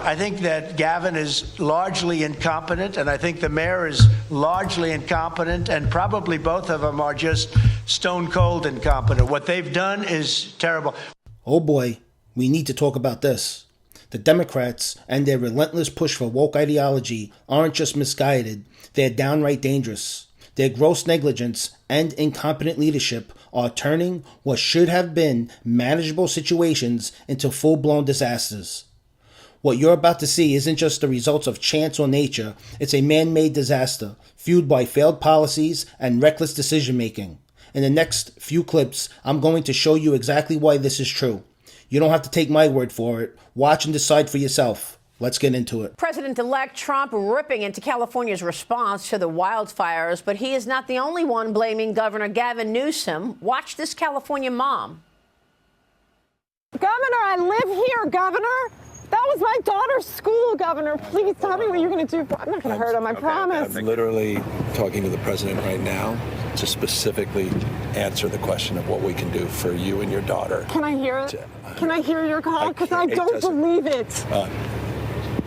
I think that Gavin is largely incompetent, and I think the mayor is largely incompetent, and probably both of them are just stone cold incompetent. What they've done is terrible. Oh boy, we need to talk about this. The Democrats and their relentless push for woke ideology aren't just misguided, they're downright dangerous. Their gross negligence and incompetent leadership are turning what should have been manageable situations into full-blown disasters. What you're about to see isn't just the results of chance or nature, it's a man-made disaster, fueled by failed policies and reckless decision-making. In the next few clips, I'm going to show you exactly why this is true. You don't have to take my word for it. Watch and decide for yourself. Let's get into it. President-elect Trump ripping into California's response to the wildfires, but he is not the only one blaming Governor Gavin Newsom. Watch this California mom. Governor, I live here, Governor. That was my daughter's school, Governor. Please tell me what you're going to do. I'm not going to hurt him, I promise. I'm literally talking to the president right now to specifically answer the question of what we can do for you and your daughter. Can I hear it? Can I hear your call? Because I don't believe it.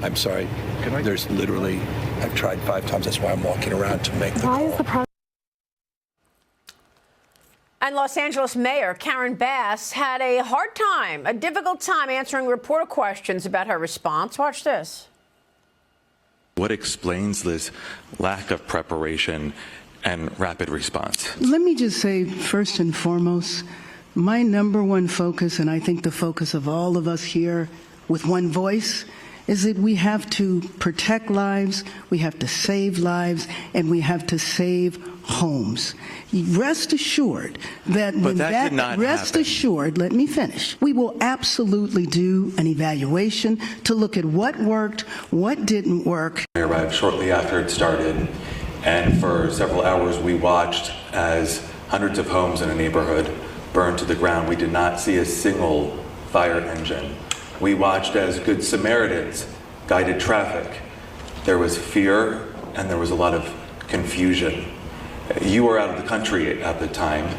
I'm sorry. There's literally, I've tried 5 times. That's why I'm walking around to make the call. Why is the president? And Los Angeles Mayor Karen Bass had a hard time, a difficult time answering reporter questions about her response. Watch this. What explains this lack of preparation and rapid response? Let me just say, first and foremost, my number one focus, and I think the focus of all of us here with one voice, is that we have to protect lives, we have to save lives, and we have to save homes. Rest assured that when rest assured, let me finish. We will absolutely do an evaluation to look at what worked, what didn't work. I arrived shortly after it started, and for several hours we watched as hundreds of homes in a neighborhood burned to the ground. We did not see a single fire engine. We watched as Good Samaritans guided traffic. There was fear and there was a lot of confusion. You were out of the country at the time.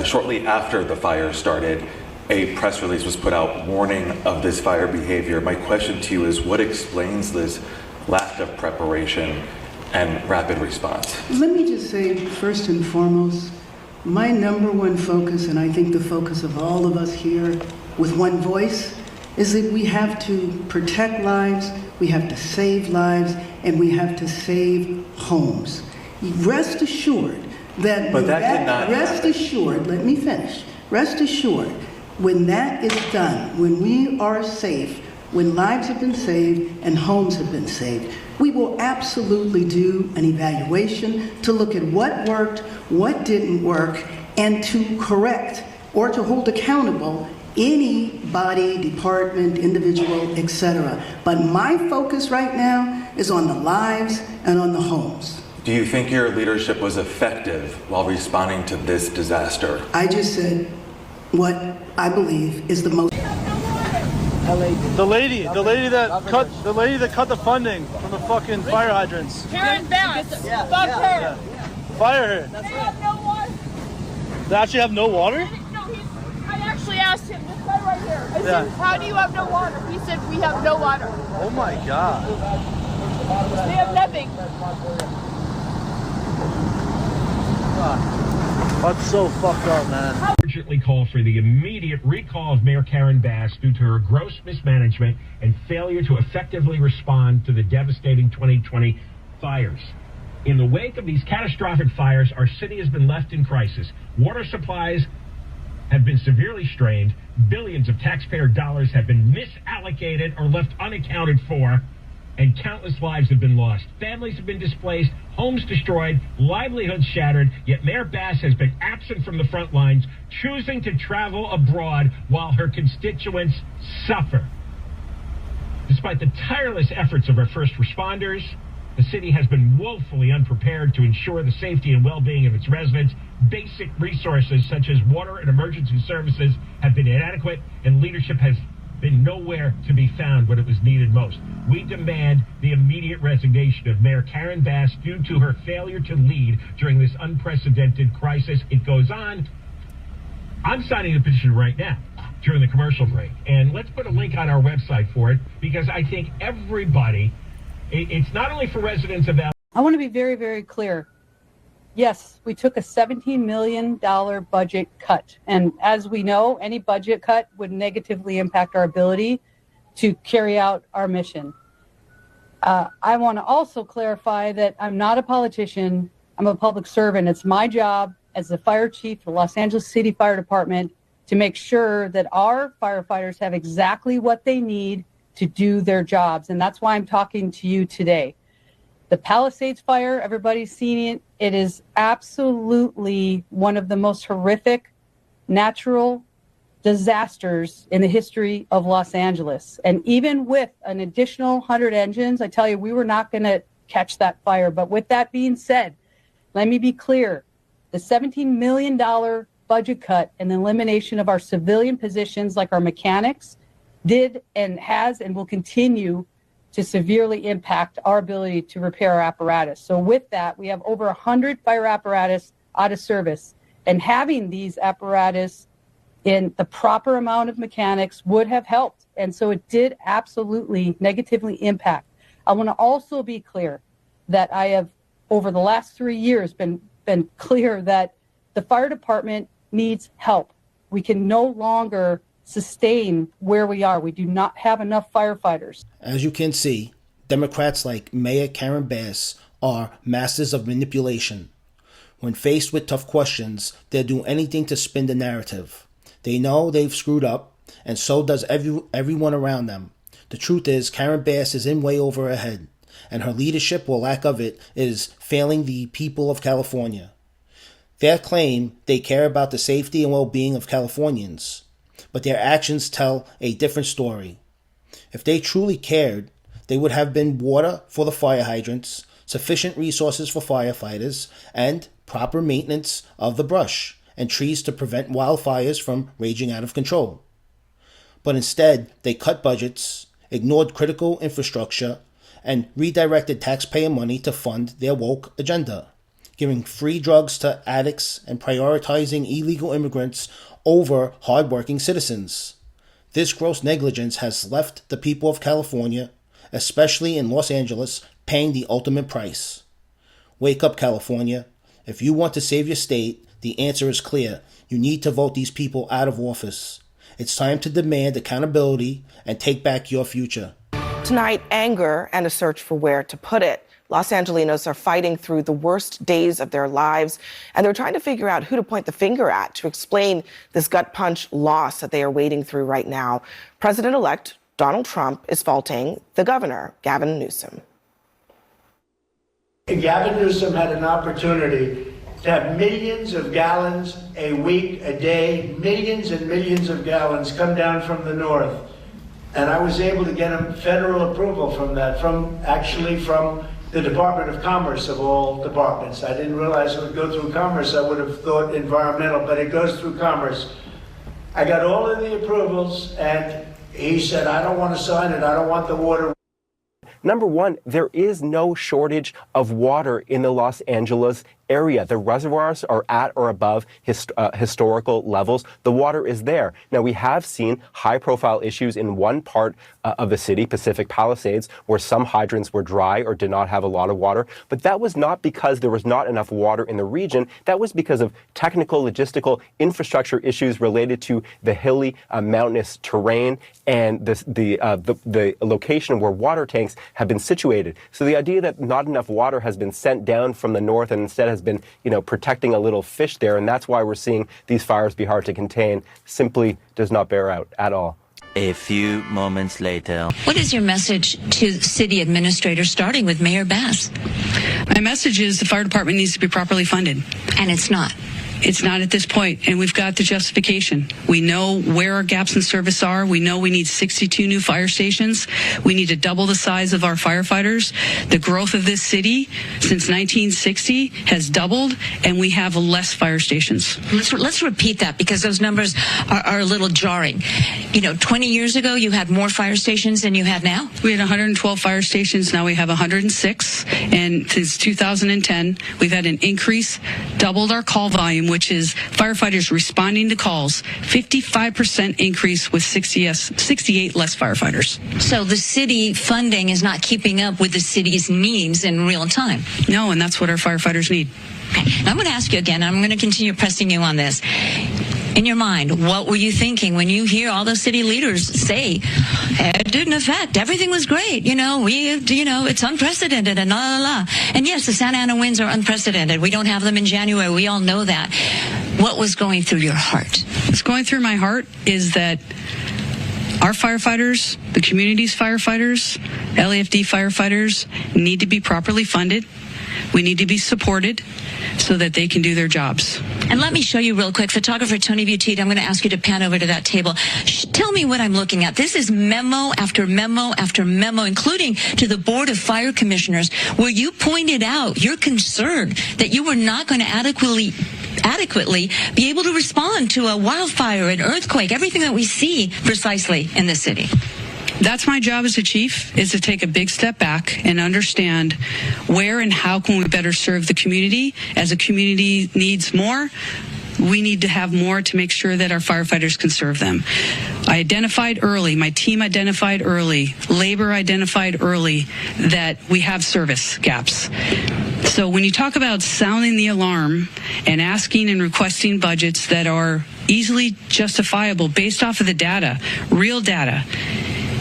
Shortly after the fire started, a press release was put out warning of this fire behavior. My question to you is, what explains this lack of preparation and rapid response? Let me just say, first and foremost, my number one focus, and I think the focus of all of us here with one voice, is that we have to protect lives, we have to save lives, and we have to save homes. Rest assured that assured, let me finish. Rest assured, when that is done, when we are safe, when lives have been saved and homes have been saved, we will absolutely do an evaluation to look at what worked, what didn't work, and to correct or to hold accountable any body, department, individual, etc. But my focus right now is on the lives and on the homes. Do you think your leadership was effective while responding to this disaster? I just said what I believe is the most. The lady that cut the funding from the fucking fire hydrants. Karen Bass. Fuck her. Yeah. Fire her. They have no water. They actually have no water? I actually asked him, this guy right here. I said, how do you have no water? He said, we have no water. Oh my God. We have nothing. That's so fucked up, man. Urgently call for the immediate recall of Mayor Karen Bass due to her gross mismanagement and failure to effectively respond to the devastating 2020 fires. In the wake of these catastrophic fires, our city has been left in crisis. Water supplies have been severely strained. Billions of taxpayer dollars have been misallocated or left unaccounted for, and countless lives have been lost. Families have been displaced, homes destroyed, livelihoods shattered, yet Mayor Bass has been absent from the front lines, choosing to travel abroad while her constituents suffer. Despite the tireless efforts of our first responders, the city has been woefully unprepared to ensure the safety and well-being of its residents. Basic resources such as water and emergency services have been inadequate, and leadership has been nowhere to be found when it was needed most. We demand the immediate resignation of Mayor Karen Bass due to her failure to lead during this unprecedented crisis. It goes on. I'm signing the petition right now. during the commercial break. And let's put a link on our website for it, because I think everybody, it's not only for residents of LA. I want to be very, very clear. Yes, we took a $17 million budget cut. And as we know, any budget cut would negatively impact our ability to carry out our mission. I want to also clarify that I'm not a politician. I'm a public servant. It's my job as the fire chief of the Los Angeles City Fire Department to make sure that our firefighters have exactly what they need to do their jobs. And that's why I'm talking to you today. The Palisades fire, everybody's seen it. It is absolutely one of the most horrific natural disasters in the history of Los Angeles. And even with an additional 100 engines, I tell you, we were not going to catch that fire. But with that being said, let me be clear. The $17 million budget cut and the elimination of our civilian positions like our mechanics did and has and will continue to severely impact our ability to repair our apparatus. So with that, we have over 100 fire apparatus out of service. And having these apparatus in the proper amount of mechanics would have helped. And so it did absolutely negatively impact. I want to also be clear that I have, over the last 3 years, been clear that the fire department needs help. We can no longer sustain where we are. We do not have enough firefighters. As you can see, Democrats like Mayor Karen Bass are masters of manipulation. When faced with tough questions, they'll do anything to spin the narrative. They know they've screwed up, and so does everyone around them. The truth is, Karen Bass is in way over her head, and her leadership or lack of it is failing the people of California. They claim they care about the safety and well-being of Californians, but their actions tell a different story. If they truly cared, they would have been water for the fire hydrants, sufficient resources for firefighters, and proper maintenance of the brush and trees to prevent wildfires from raging out of control. But instead, they cut budgets, ignored critical infrastructure, and redirected taxpayer money to fund their woke agenda, giving free drugs to addicts and prioritizing illegal immigrants over hardworking citizens. This gross negligence has left the people of California, especially in Los Angeles, paying the ultimate price. Wake up, California. If you want to save your state, the answer is clear. You need to vote these people out of office. It's time to demand accountability and take back your future. Tonight, anger and a search for where to put it. Los Angelinos are fighting through the worst days of their lives, and they're trying to figure out who to point the finger at to explain this gut punch loss that they are wading through right now. President-elect Donald Trump is faulting the governor, Gavin Newsom. Gavin Newsom had an opportunity to have millions of gallons a week, a day, millions and millions of gallons come down from the north. And I was able to get him federal approval from that, from the Department of Commerce of all departments. I didn't realize it would go through Commerce. I would have thought environmental, but it goes through Commerce. I got all of the approvals, and he said, I don't want to sign it. I don't want the water. Number one, there is no shortage of water in the Los Angeles area. The reservoirs are at or above historical levels. The water is there. Now, we have seen high-profile issues in one part of the city, Pacific Palisades, where some hydrants were dry or did not have a lot of water. But that was not because there was not enough water in the region. That was because of technical, logistical, infrastructure issues related to the hilly, mountainous terrain and the location where water tanks have been situated. So the idea that not enough water has been sent down from the north and instead has been, protecting a little fish there, and that's why we're seeing these fires be hard to contain, simply does not bear out at all. A few moments later. What is your message to city administrators, starting with Mayor Bass? My message is the fire department needs to be properly funded. And it's not. It's not at this point, and we've got the justification. We know where our gaps in service are. We know we need 62 new fire stations. We need to double the size of our firefighters. The growth of this city since 1960 has doubled, and we have less fire stations. Let's repeat that, because those numbers are a little jarring. 20 years ago, you had more fire stations than you have now? We had 112 fire stations. Now we have 106. And since 2010, we've had an increase, doubled our call volume. time, which is firefighters responding to calls, 55% increase with 68 less firefighters. So the city funding is not keeping up with the city's needs in real time. No, and that's what our firefighters need. Okay. Now I'm going to ask you again. I'm going to continue pressing you on this. In your mind, what were you thinking when you hear all those city leaders say, it didn't affect, everything was great, it's unprecedented and la la la. And yes, the Santa Ana winds are unprecedented. We don't have them in January. We all know that. What was going through your heart? What's going through my heart is that our firefighters, the community's firefighters, LAFD firefighters need to be properly funded. We need to be supported so that they can do their jobs. And let me show you real quick. Photographer Tony Buttigieg, I'm going to ask you to pan over to that table. Tell me what I'm looking at. This is memo after memo after memo, including to the Board of Fire Commissioners, where you pointed out your concern that you were not going to adequately be able to respond to a wildfire, an earthquake, everything that we see precisely in the city. That's my job as a chief, is to take a big step back and understand where and how can we better serve the community. As a community needs more, we need to have more to make sure that our firefighters can serve them. I identified early, my team identified early, labor identified early that we have service gaps. So when you talk about sounding the alarm and asking and requesting budgets that are easily justifiable based off of the data, real data,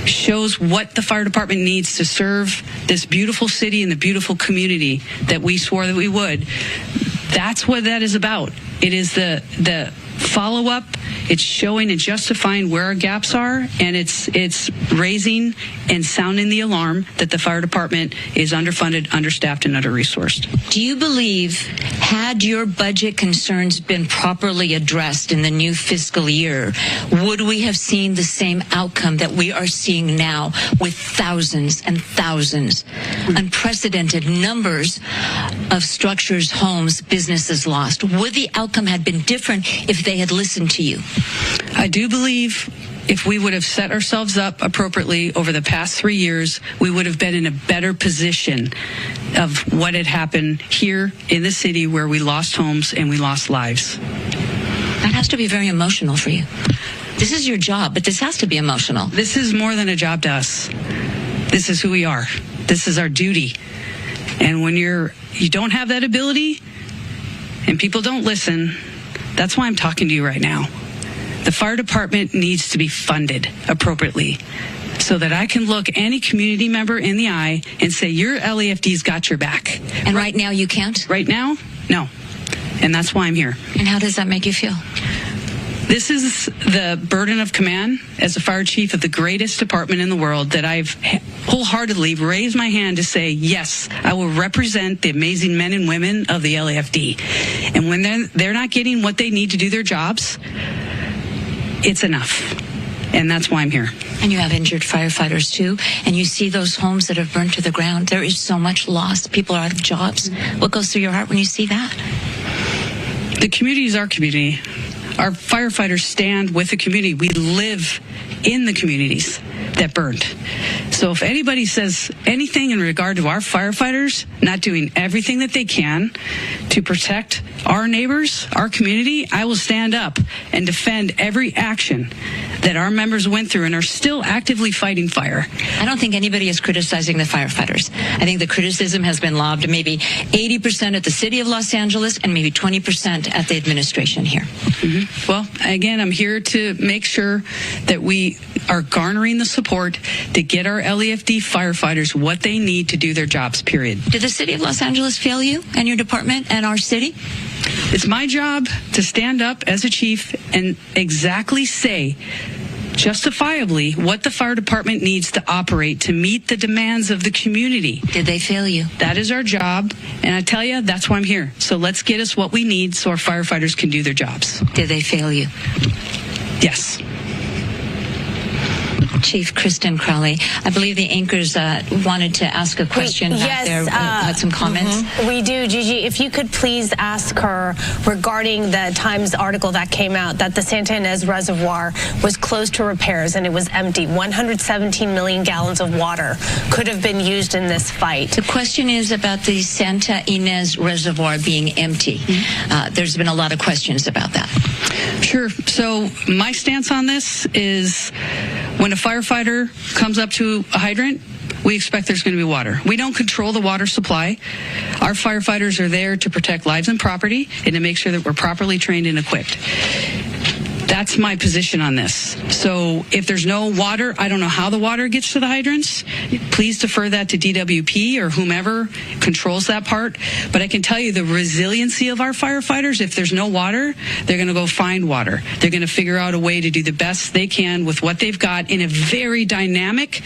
shows what the fire department needs to serve this beautiful city and the beautiful community that we swore that we would. That's what that is about. It is the follow-up. It's showing and justifying where our gaps are, and it's raising and sounding the alarm that the fire department is underfunded, understaffed, and under-resourced. Do you believe, had your budget concerns been properly addressed in the new fiscal year, would we have seen the same outcome that we are seeing now with thousands and thousands, unprecedented numbers of structures, homes, businesses lost? Would the outcome have been different if they had listened to you? I do believe if we would have set ourselves up appropriately over the past 3 years, we would have been in a better position of what had happened here in the city where we lost homes and we lost lives. That has to be very emotional for you. This is your job, but this has to be emotional. This is more than a job to us. This is who we are. This is our duty. And when you don't have that ability and people don't listen, that's why I'm talking to you right now. The fire department needs to be funded appropriately so that I can look any community member in the eye and say, your LAFD's got your back. And right now you can't? Right now, no. And that's why I'm here. And how does that make you feel? This is the burden of command as a fire chief of the greatest department in the world that I've wholeheartedly raised my hand to say, yes, I will represent the amazing men and women of the LAFD. And when they're not getting what they need to do their jobs, it's enough. And that's why I'm here. And you have injured firefighters too, and you see those homes that have burned to the ground. There is so much loss. People are out of jobs. What goes through your heart when you see that? The community is our community. Our firefighters stand with the community. We live in the communities that burned. So if anybody says anything in regard to our firefighters not doing everything that they can to protect our neighbors, our community, I will stand up and defend every action that our members went through and are still actively fighting fire. I don't think anybody is criticizing the firefighters. I think the criticism has been lobbed maybe 80% at the city of Los Angeles and maybe 20% at the administration here. Mm-hmm. Well, again, I'm here to make sure that we are garnering the support to get our LAFD firefighters what they need to do their jobs, period. Did the city of Los Angeles fail you and your department and our city? It's my job to stand up as a chief and exactly say justifiably what the fire department needs to operate to meet the demands of the community. Did they fail you? That is our job, and I tell you, that's why I'm here. So let's get us what we need so our firefighters can do their jobs. Did they fail you? Yes. Chief Kristen Crowley, I believe the anchors wanted to ask a question back there, had some comments. We do, Gigi. If you could please ask her regarding the Times article that came out that the Santa Ynez Reservoir was closed to repairs and it was empty. 117 million gallons of water could have been used in this fight. The question is about the Santa Ynez Reservoir being empty. There's been a lot of questions about that. Sure. So my stance on this is when a firefighter comes up to a hydrant, we expect there's going to be water. We don't control the water supply. Our firefighters are there to protect lives and property and to make sure that we're properly trained and equipped. That's my position on this. So if there's no water, I don't know how the water gets to the hydrants. Please defer that to DWP or whomever controls that part. But I can tell you the resiliency of our firefighters, if there's no water, they're going to go find water. They're going to figure out a way to do the best they can with what they've got in a very dynamic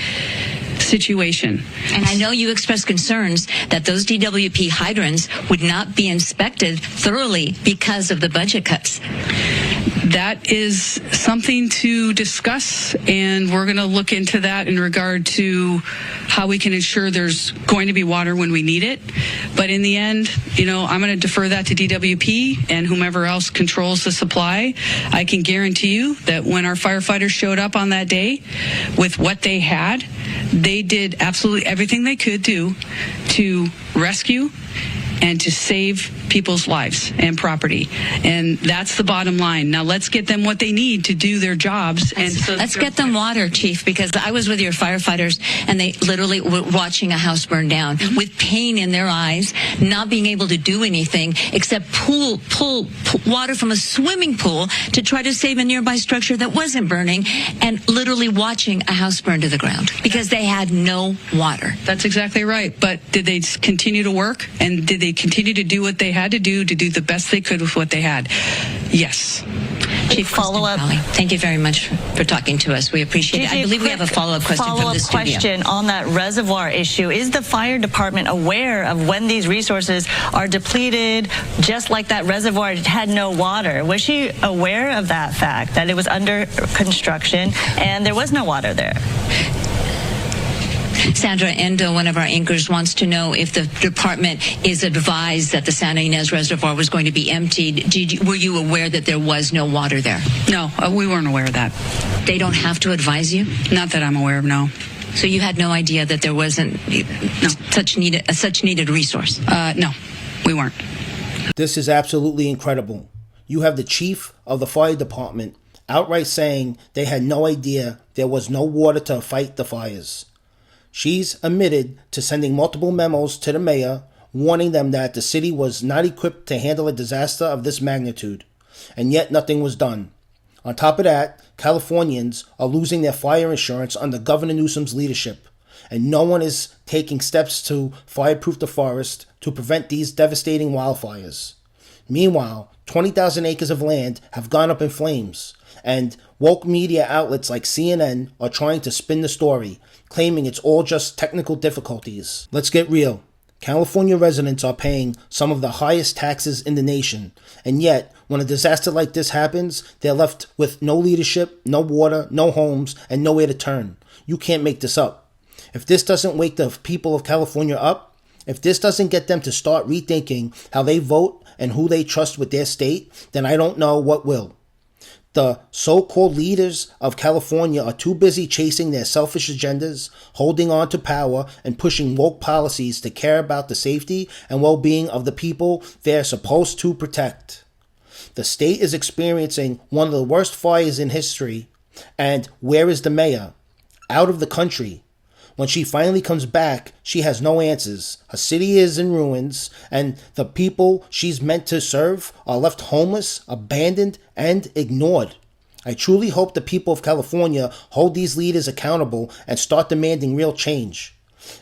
situation. And I know you expressed concerns that those DWP hydrants would not be inspected thoroughly because of the budget cuts. That is something to discuss, and we're going to look into that in regard to how we can ensure there's going to be water when we need it. But in the end, I'm going to defer that to DWP and whomever else controls the supply. I can guarantee you that when our firefighters showed up on that day with what they had, they did absolutely everything they could do to rescue and to save people's lives and property. And that's the bottom line. Now let's get them what they need to do their jobs. And so let's get them water, Chief, because I was with your firefighters and they literally were watching a house burn down with pain in their eyes, not being able to do anything except pull water from a swimming pool to try to save a nearby structure that wasn't burning, and literally watching a house burn to the ground because they had no water. That's exactly right. But did they continue to work? And did they continue to do what they had to do the best they could with what they had? Yes. Chief, follow-up. Thank you very much for talking to us. We appreciate it. I believe we have a follow-up question from the studio. Question on that reservoir issue. Is the fire department aware of when these resources are depleted, just like that reservoir had no water? Was she aware of that fact, that it was under construction and there was no water there? Sandra Endo, one of our anchors, wants to know if the department is advised that the Santa Ynez Reservoir was going to be emptied. Were you aware that there was no water there? No, we weren't aware of that. They don't have to advise you? Not that I'm aware of, no. So you had no idea that there wasn't such needed resource? No, we weren't. This is absolutely incredible. You have the chief of the fire department outright saying they had no idea there was no water to fight the fires. She's admitted to sending multiple memos to the mayor warning them that the city was not equipped to handle a disaster of this magnitude, and yet nothing was done. On top of that, Californians are losing their fire insurance under Governor Newsom's leadership, and no one is taking steps to fireproof the forest to prevent these devastating wildfires. Meanwhile, 20,000 acres of land have gone up in flames, and woke media outlets like CNN are trying to spin the story, claiming it's all just technical difficulties. Let's get real. California residents are paying some of the highest taxes in the nation, and yet, when a disaster like this happens, they're left with no leadership, no water, no homes, and nowhere to turn. You can't make this up. If this doesn't wake the people of California up, if this doesn't get them to start rethinking how they vote and who they trust with their state, then I don't know what will. The so-called leaders of California are too busy chasing their selfish agendas, holding on to power, and pushing woke policies to care about the safety and well-being of the people they're supposed to protect. The state is experiencing one of the worst fires in history, and where is the mayor? Out of the country. When she finally comes back, she has no answers. Her city is in ruins, and the people she's meant to serve are left homeless, abandoned, and ignored. I truly hope the people of California hold these leaders accountable and start demanding real change.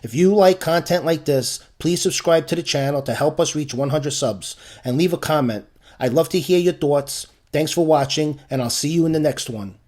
If you like content like this, please subscribe to the channel to help us reach 100 subs, and leave a comment. I'd love to hear your thoughts. Thanks for watching, and I'll see you in the next one.